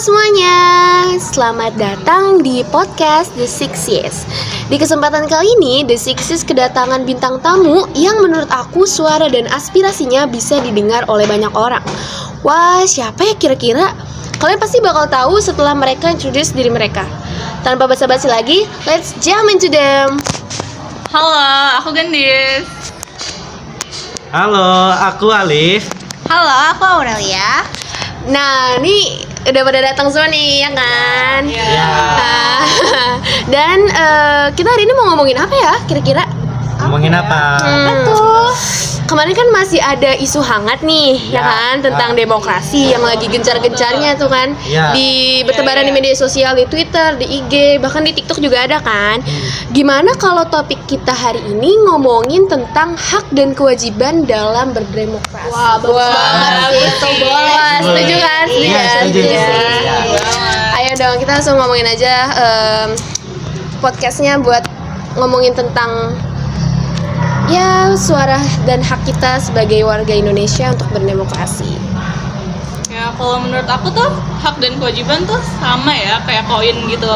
semuanya, selamat datang di podcast The Six Years. Di kesempatan kali ini, The Six Years kedatangan bintang tamu yang menurut aku suara dan aspirasinya bisa didengar oleh banyak orang. Wah, siapa ya kira-kira? Kalian pasti bakal tahu setelah mereka introduce diri mereka. Tanpa basa-basi lagi, let's jump into them. Halo, aku Gendis. Halo, aku Alif. Halo, aku Aurelia. Nah, ini udah pada datang semua nih, ya kan? Iya. Dan kita hari ini mau ngomongin apa ya, kira-kira? Ngomongin apa? Betul. Kemarin kan masih ada isu hangat nih, ya kan, tentang demokrasi yang lagi gencar-gencarnya tuh kan, di bertebaran di media sosial, di Twitter, di IG, bahkan di TikTok juga ada kan. Gimana kalau topik kita hari ini ngomongin tentang hak dan kewajiban dalam berdemokrasi? Wah, bagus banget sih. Betul boleh. Wah, setuju kan? Iya, setuju. Ayo dong, kita langsung ngomongin aja podcastnya buat ngomongin tentang ya suara dan hak kita sebagai warga Indonesia untuk berdemokrasi. Ya, kalau menurut aku tuh hak dan kewajiban tuh sama ya, kayak koin gitu.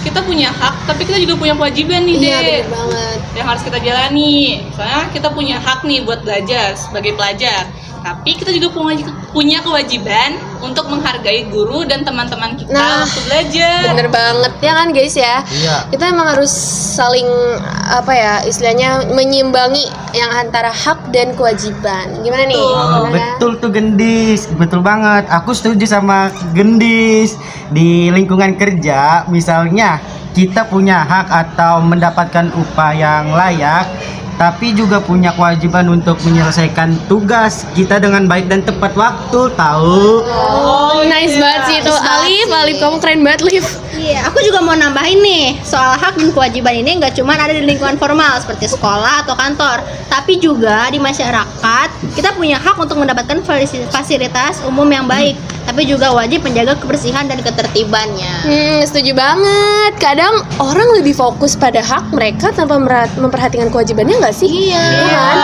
Kita punya hak, tapi kita juga punya kewajiban nih, Iya, Dek. bener banget. Yang harus kita jalani. Misalnya kita punya hak nih buat belajar sebagai pelajar. Tapi kita juga punya kewajiban untuk menghargai guru dan teman-teman kita untuk belajar. Bener banget ya kan guys ya. Iya. Kita emang harus saling apa ya istilahnya menyimbangi yang antara hak dan kewajiban. Gimana nih? Gimana? Betul tuh Gendis, betul banget. Aku setuju sama Gendis. Di lingkungan kerja, misalnya kita punya hak atau mendapatkan upah yang layak, tapi juga punya kewajiban untuk menyelesaikan tugas kita dengan baik dan tepat waktu, tahu? Oh, nice banget sih itu. Alif, kamu keren banget, Alif. Iya, aku juga mau nambahin nih soal hak dan kewajiban ini nggak cuma ada di lingkungan formal seperti sekolah atau kantor, tapi juga di masyarakat kita punya hak untuk mendapatkan fasilitas umum yang baik, tapi juga wajib menjaga kebersihan dan ketertibannya. Setuju banget. Kadang orang lebih fokus pada hak mereka tanpa memperhatikan kewajibannya nggak sih? Iya. Ya kan?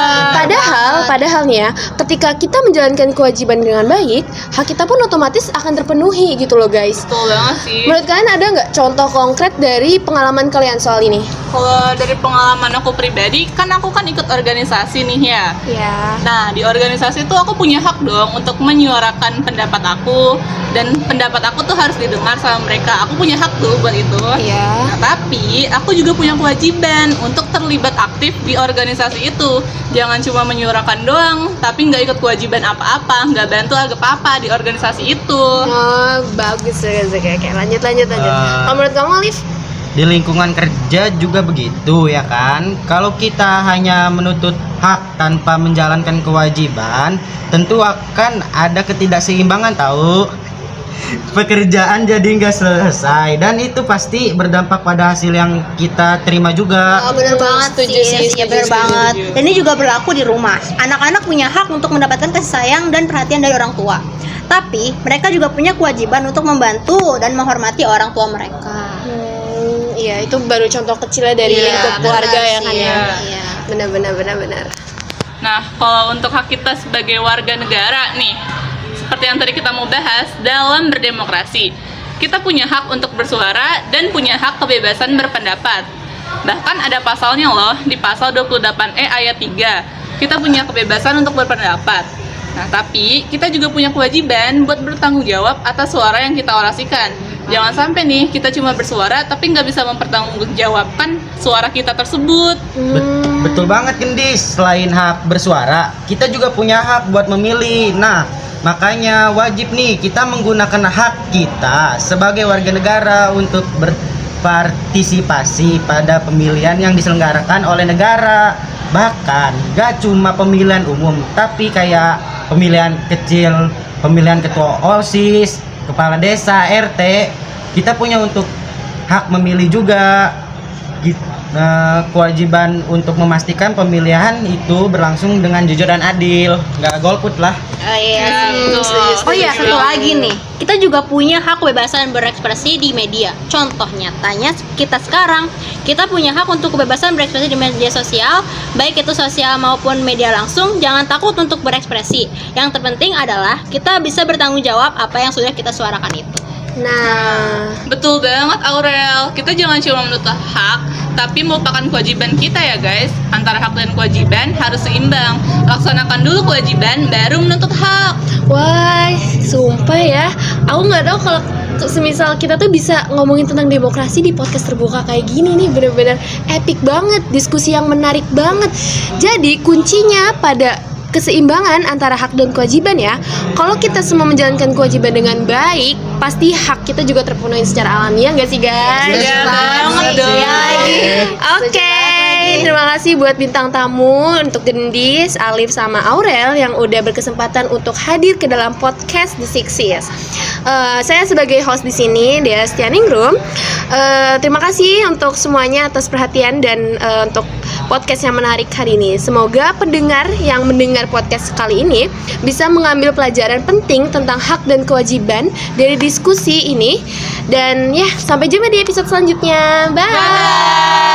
Padahal nih ya, ketika kita menjalankan kewajiban dengan baik, hak kita pun otomatis akan terpenuhi gitu loh guys. Betul banget sih. Menurut kalian ada nggak contoh konkret dari pengalaman kalian soal ini? Kalau dari pengalaman aku pribadi, kan aku kan ikut organisasi nih ya. Ya. Nah, di organisasi itu aku punya hak dong untuk menyuarakan pendapat aku, dan pendapat aku tuh harus didengar sama mereka. Aku punya hak tuh buat itu. Iya. Nah, tapi aku juga punya kewajiban untuk terlibat aktif di organisasi itu. Jangan cuma menyuarakan doang, tapi nggak ikut kewajiban apa-apa, nggak bantu apa-apa di organisasi itu. Oh, bagus. Oke. Lanjut. Kalau menurut kamu, Alif? Di lingkungan kerja juga begitu ya kan. Kalau kita hanya menuntut hak tanpa menjalankan kewajiban, tentu akan ada ketidakseimbangan, tahu? Pekerjaan jadi nggak selesai, dan itu pasti berdampak pada hasil yang kita terima juga. Oh, bener banget sih. Ya, bener banget. Dan ini juga berlaku di rumah. Anak-anak punya hak untuk mendapatkan kasih sayang dan perhatian dari orang tua. Tapi mereka juga punya kewajiban untuk membantu dan menghormati orang tua mereka. Iya, itu baru contoh kecilnya dari lingkup keluarga ya kan ya. Iya. Benar. Nah, kalau untuk hak kita sebagai warga negara nih, seperti yang tadi kita mau bahas, dalam berdemokrasi, kita punya hak untuk bersuara dan punya hak kebebasan berpendapat. Bahkan ada pasalnya loh, di pasal 28E ayat 3. Kita punya kebebasan untuk berpendapat. Nah, tapi kita juga punya kewajiban buat bertanggung jawab atas suara yang kita orasikan. Jangan sampai nih kita cuma bersuara tapi nggak bisa mempertanggungjawabkan suara kita tersebut. Betul banget Gendis. Selain hak bersuara, kita juga punya hak buat memilih. Nah, makanya wajib nih kita menggunakan hak kita sebagai warga negara untuk berpartisipasi pada pemilihan yang diselenggarakan oleh negara. Bahkan gak cuma pemilihan umum, tapi kayak pemilihan kecil, pemilihan ketua OSIS, kepala desa, RT, kita punya untuk hak memilih juga. Kewajiban untuk memastikan pemilihan itu berlangsung dengan jujur dan adil, nggak golput lah. Oh iya. Betul. Oh iya, satu lagi nih. Kita juga punya hak kebebasan berekspresi di media. Contoh nyatanya kita sekarang, kita punya hak untuk kebebasan berekspresi di media sosial, baik itu sosial maupun media langsung. Jangan takut untuk berekspresi. Yang terpenting adalah kita bisa bertanggung jawab apa yang sudah kita suarakan itu. Nah, Betul banget Aurel, kita jangan cuma menuntut hak, tapi merupakan kewajiban kita ya guys. Antara hak dan kewajiban harus seimbang. Laksanakan dulu kewajiban, baru menuntut hak. wah, sumpah ya. Aku nggak tahu kalau semisal kita tuh bisa ngomongin tentang demokrasi di podcast terbuka kayak gini nih, bener-bener epic banget, diskusi yang menarik banget. Jadi kuncinya pada keseimbangan antara hak dan kewajiban ya. Kalau kita semua menjalankan kewajiban dengan baik, pasti hak kita juga terpenuhi secara alamiah, nggak sih guys? Iya banget dong. Oke, terima kasih buat bintang tamu untuk Gendis, Alif, sama Aurel yang udah berkesempatan untuk hadir ke dalam podcast The Six Years. Saya sebagai host di sini, Dea Stianingrum. Terima kasih untuk semuanya atas perhatian dan untuk podcast yang menarik hari ini. Semoga pendengar yang mendengar podcast kali ini bisa mengambil pelajaran penting tentang hak dan kewajiban dari diskusi ini. Dan ya, sampai jumpa di episode selanjutnya. Bye.